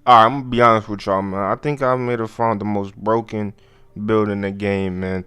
Alright, I'm gonna be honest with y'all, man. I think I may have found the most broken build in the game, man.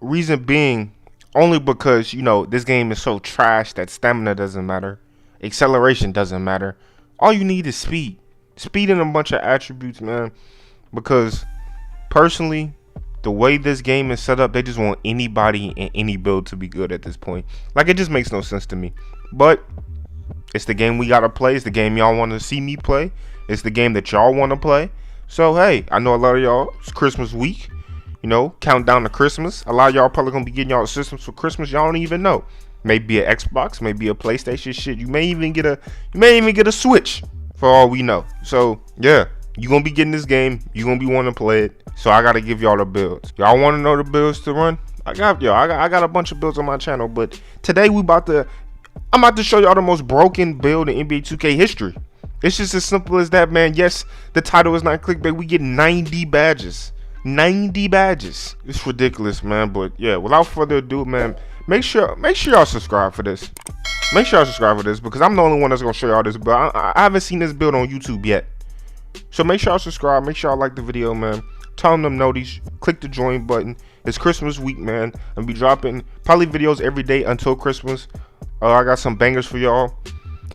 Reason being, only because, this game is so trash that stamina doesn't matter. Acceleration doesn't matter. All you need is speed. Speed and a bunch of attributes, man. Because, personally, the way this game is set up, they just want anybody and any build to be good at this point. Like, it just makes no sense to me. But, it's the game we gotta play. It's the game y'all want to see me play. It's the game that y'all want to play. So, hey, I know a lot of y'all, it's Christmas week. Countdown to Christmas. A lot of y'all probably gonna be getting y'all systems for Christmas. Y'all don't even know. Maybe a Xbox, maybe a PlayStation. Shit, you may even get a Switch for all we know. So yeah, you gonna be getting this game. You gonna be wanting to play it. So I gotta give y'all the builds. Y'all want to know the builds to run? I got a bunch of builds on my channel. But today I'm about to show y'all the most broken build in NBA 2K history. It's just as simple as that, man. Yes, the title is not clickbait. We get 90 badges. 90 badges. It's ridiculous, man. But yeah, without further ado, man, make sure y'all subscribe for this. Make sure y'all subscribe for this because I'm the only one that's gonna show y'all this. But I haven't seen this build on YouTube yet. So make sure y'all subscribe. Make sure y'all like the video, man. Tell them notice. Click the join button. It's Christmas week, man. I'll be dropping probably videos every day until Christmas. I got some bangers for y'all.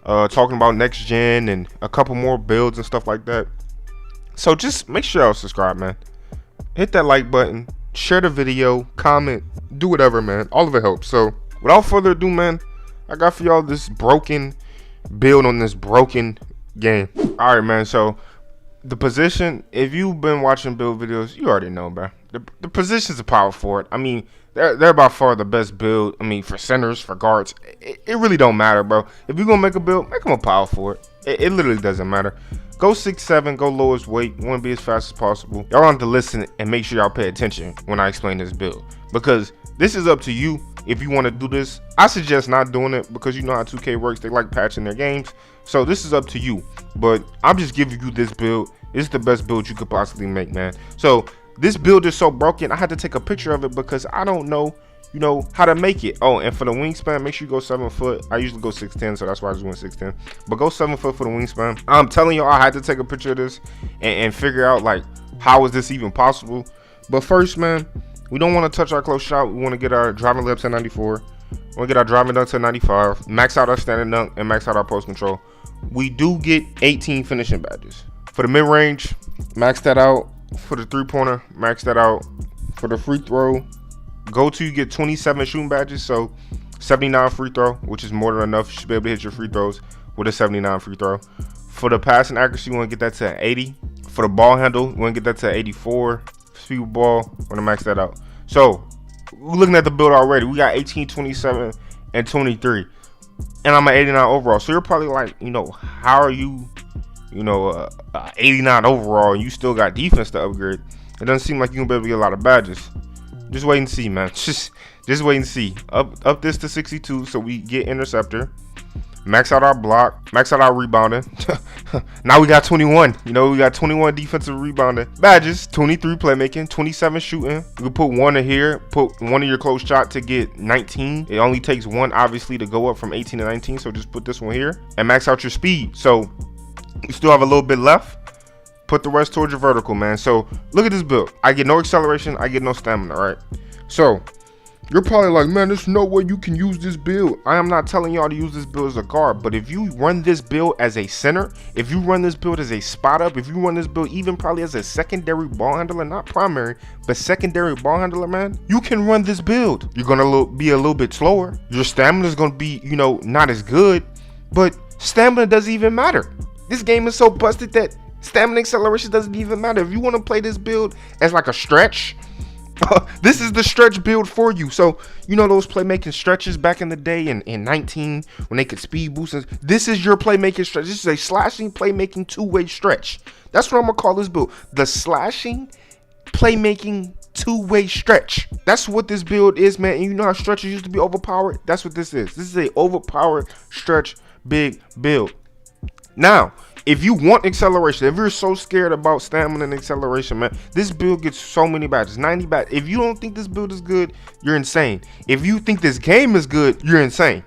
Talking about next gen and a couple more builds and stuff like that. So just make sure y'all subscribe, man. Hit that like button, share the video, comment, do whatever, man. All of it helps. So without further ado, man, I got for y'all this broken build on this broken game. All right, man. So the position, if you've been watching build videos, you already know, bro. The position's a power forward. I mean, they're by far the best build. I mean, for centers, for guards, it really don't matter, bro. If you're gonna make a build, make them a power forward. It literally doesn't matter. Go 6'7", go lowest weight. You want to be as fast as possible. Y'all want to listen and make sure y'all pay attention when I explain this build, because this is up to you. If you want to do this, I suggest not doing it because you know how 2K works. They like patching their games. So this is up to you. But I'm just giving you this build. It's the best build you could possibly make, man. So this build is so broken, I had to take a picture of it because I don't know, how to make it. Oh, and for the wingspan, make sure you go 7 foot. I usually go 6'10", so that's why I just went 6'10". But go 7 foot for the wingspan. I'm telling y'all, I had to take a picture of this and figure out, like, how is this even possible. But first, man, we don't want to touch our close shot. We want to get our driving layup to 94. We want to get our driving dunk to 95. Max out our standing dunk and max out our post control. We do get 18 finishing badges. For the mid-range, max that out. For the three-pointer, max that out. For the free throw, you get 27 shooting badges, so 79 free throw, which is more than enough. You should be able to hit your free throws with a 79 free throw. For the passing accuracy, you want to get that to 80. For the ball handle, you want to get that to 84. Speed ball, want to max that out. So we're looking at the build already. We got 18, 27, and 23, and I'm at 89 overall. So you're probably like, how are you 89 overall and you still got defense to upgrade? It doesn't seem like you're gonna be able to get a lot of badges. Just wait and see, man. Just wait and see. Up this to 62 so we get interceptor. Max out our block. Max out our rebounding. Now we got 21. We got 21 defensive rebounding badges. 23 playmaking. 27 shooting. You can put one in here. Put one in your close shot to get 19. It only takes one, obviously, to go up from 18 to 19. So just put this one here and max out your speed. So you still have a little bit left. Put the rest towards your vertical, man. So look at this build. I get no acceleration. I get no stamina, right? So you're probably like, man, there's no way you can use this build. I am not telling y'all to use this build as a guard, but if you run this build as a center, if you run this build as a spot up, if you run this build even probably as a secondary ball handler, not primary, but secondary ball handler, man, you can run this build. You're gonna be a little bit slower. Your stamina is gonna be, not as good, but stamina doesn't even matter. This game is so busted that stamina acceleration doesn't even matter. If you want to play this build as like a stretch, this is the stretch build for you. So those playmaking stretches back in the day in 19 when they could speed boost. This is your playmaking stretch. This is a slashing playmaking two-way stretch. That's what I'm gonna call this build. The slashing playmaking two-way stretch. That's what this build is, man. And you know how stretches used to be overpowered? That's what this is. This is a overpowered stretch big build. Now, if you want acceleration, if you're so scared about stamina and acceleration, man, this build gets so many badges, 90 badges. If you don't think this build is good, you're insane. If you think this game is good, you're insane.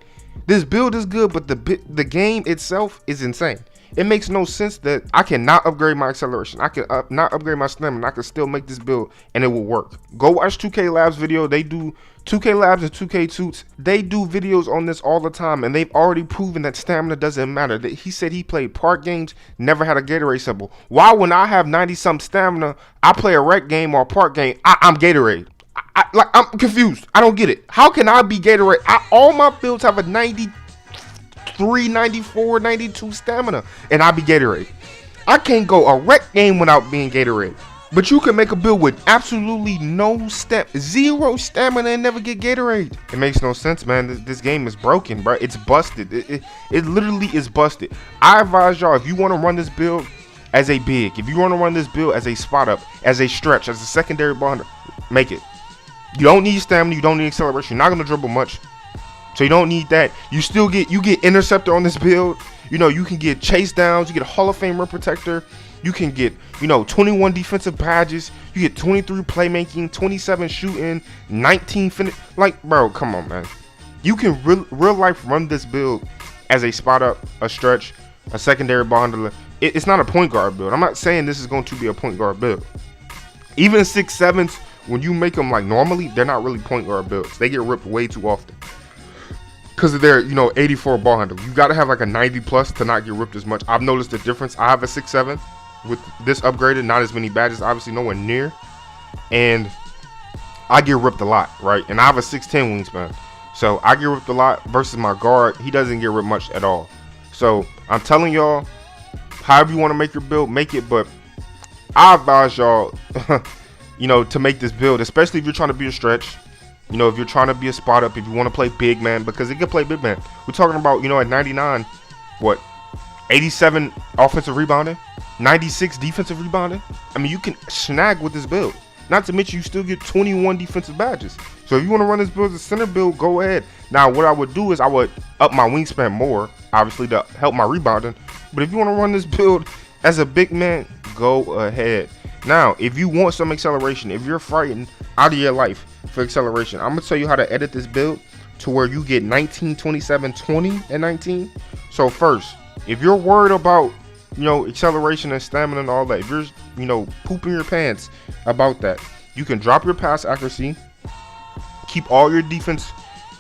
This build is good, but the game itself is insane. It makes no sense that I cannot upgrade my acceleration. I can not upgrade my stamina. I can still make this build and it will work. Go watch 2K Labs video. They do 2K Labs and 2K Toots. They do videos on this all the time, and they've already proven that stamina doesn't matter. That he said he played park games, never had a Gatorade symbol. Why, when I have 90-something stamina, I play a rec game or a park game, I'm Gatorade? I'm confused. I don't get it. How can I be Gatorade? All my builds have a 93, 94, 92 stamina, and I be Gatorade. I can't go a rec game without being Gatorade. But you can make a build with absolutely zero stamina and never get Gatorade. It makes no sense, man. This game is broken, bro. It's busted. It literally is busted. I advise y'all, if you want to run this build as a big, if you want to run this build as a spot up, as a stretch, as a secondary bond, make it. You don't need stamina. You don't need acceleration. You're not gonna dribble much, so you don't need that. You get interceptor on this build. You know, you can get chase downs. You get a Hall of Fame rim protector. You can get, 21 defensive badges. You get 23 playmaking, 27 shooting, 19 finish. Like, bro, come on, man. You can real life run this build as a spot up, a stretch, a secondary bond. It's not a point guard build. I'm not saying this is going to be a point guard build. Even 6'7s, when you make them like normally, they're not really point guard builds. They get ripped way too often because of their 84 ball handle. You got to have like a 90 plus to not get ripped as much. I've noticed the difference. I have a 6'7 with this upgraded, not as many badges, obviously nowhere near, and I get ripped a lot, right? And I have a 6'10 wingspan, so I get ripped a lot versus my guard. He doesn't get ripped much at all. So I'm telling y'all, however you want to make your build, make it, but I advise y'all to make this build, especially if you're trying to be a stretch, if you're trying to be a spot up, if you want to play big man, because it can play big man. We're talking about, at 99, 87 offensive rebounding, 96 defensive rebounding. I mean, you can snag with this build. Not to mention, you still get 21 defensive badges. So if you want to run this build as a center build, go ahead. Now, what I would do is I would up my wingspan more, obviously, to help my rebounding. But if you want to run this build as a big man, go ahead. Now, if you want some acceleration, if you're frightened out of your life for acceleration, I'm going to tell you how to edit this build to where you get 19, 27, 20, and 19. So first, if you're worried about, acceleration and stamina and all that, if you're, pooping your pants about that, you can drop your pass accuracy, keep all your defense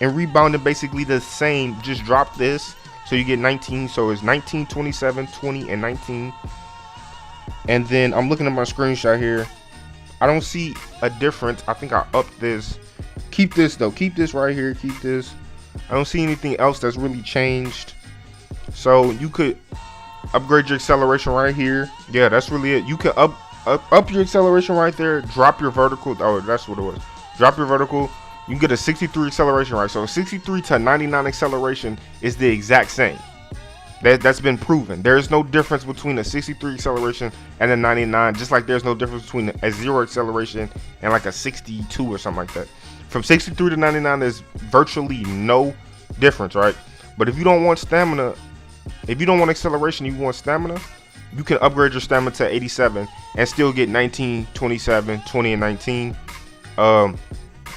and rebounding basically the same. Just drop this so you get 19. So it's 19, 27, 20, and 19. And then I'm looking at my screenshot here. I don't see a difference. I think I upped this. Keep this though. Keep this right here. Keep this. I don't see anything else that's really changed. So you could upgrade your acceleration right here. Yeah, that's really it. You can up your acceleration right there. Drop your vertical. Oh, that's what it was. Drop your vertical. You can get a 63 acceleration, right? So 63 to 99 acceleration is the exact same. That's been proven. There's no difference between a 63 acceleration and a 99, just like there's no difference between a 0 acceleration and like a 62 or something like that. From 63 to 99, there's virtually no difference, right? But if you don't want stamina, if you don't want acceleration, you want stamina, you can upgrade your stamina to 87 and still get 19, 27, 20, and 19. And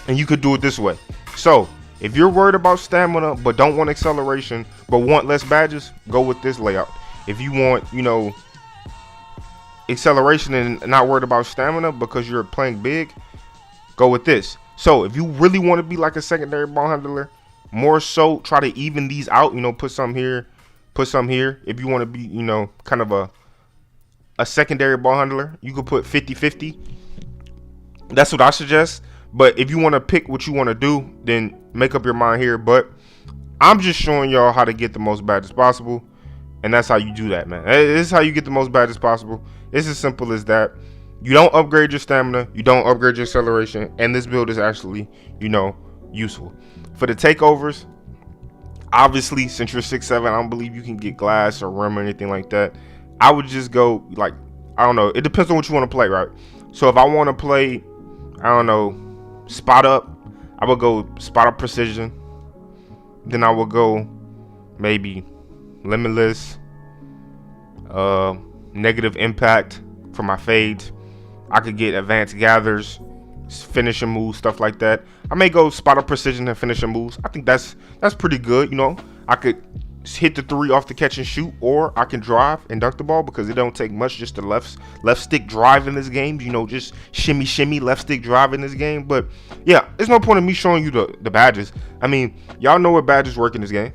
you could do it this way. So if you're worried about stamina but don't want acceleration but want less badges, go with this layout. If you want, acceleration and not worried about stamina because you're playing big, go with this. So if you really want to be like a secondary ball handler, more so try to even these out, put some here, put some here. If you want to be, kind of a secondary ball handler, you could put 50-50. That's what I suggest. But if you want to pick what you want to do, then make up your mind here. But I'm just showing y'all how to get the most badges possible. And that's how you do that, man. This is how you get the most badges possible. It's as simple as that. You don't upgrade your stamina. You don't upgrade your acceleration. And this build is actually, useful. For the takeovers, obviously, since you're 6'7", I don't believe you can get glass or rim or anything like that. I would just go, I don't know. It depends on what you want to play, right? So if I want to play, I don't know, spot up, I would go spot up precision. Then I would go maybe limitless, negative impact for my fades. I could get advanced gathers, finishing moves, stuff like that. I may go spot up precision and finishing moves. I think that's pretty good. I could hit the three off the catch and shoot, or I can drive and dunk the ball because it don't take much, just the left stick drive in this game. You know, just shimmy left stick drive in this game. But yeah, there's no point in me showing you the badges. I mean, y'all know what badges work in this game.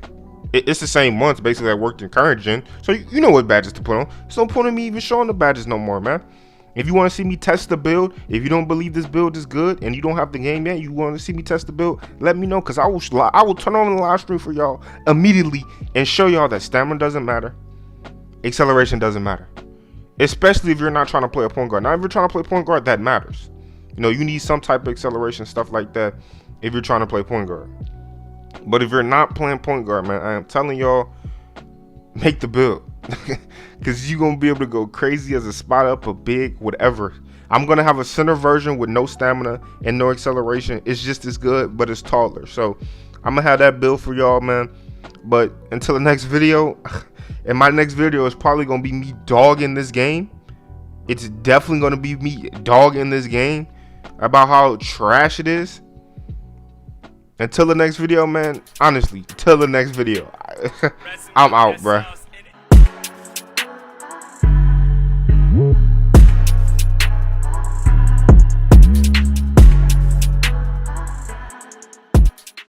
It's the same months basically that worked in current gen, so you know what badges to put on. There's no point in me even showing the badges no more, man. If you want to see me test the build, if you don't believe this build is good and you don't have the game yet, you want to see me test the build, let me know, because I will turn on the live stream for y'all immediately and show y'all that stamina doesn't matter, acceleration doesn't matter, especially if you're not trying to play a point guard. Now, if you're trying to play point guard, that matters. You know, you need some type of acceleration, stuff like that, if you're trying to play point guard. But if you're not playing point guard, man, I am telling y'all, make the build. Because you're going to be able to go crazy as a spot up, a big, whatever. I'm going to have a center version with no stamina and no acceleration. It's just as good, but it's taller. So I'm going to have that build for y'all, man. But until the next video, and my next video is probably going to be me dogging this game. It's definitely going to be me dogging this game about how trash it is. Until the next video, man, honestly, till the next video, I'm out, bruh.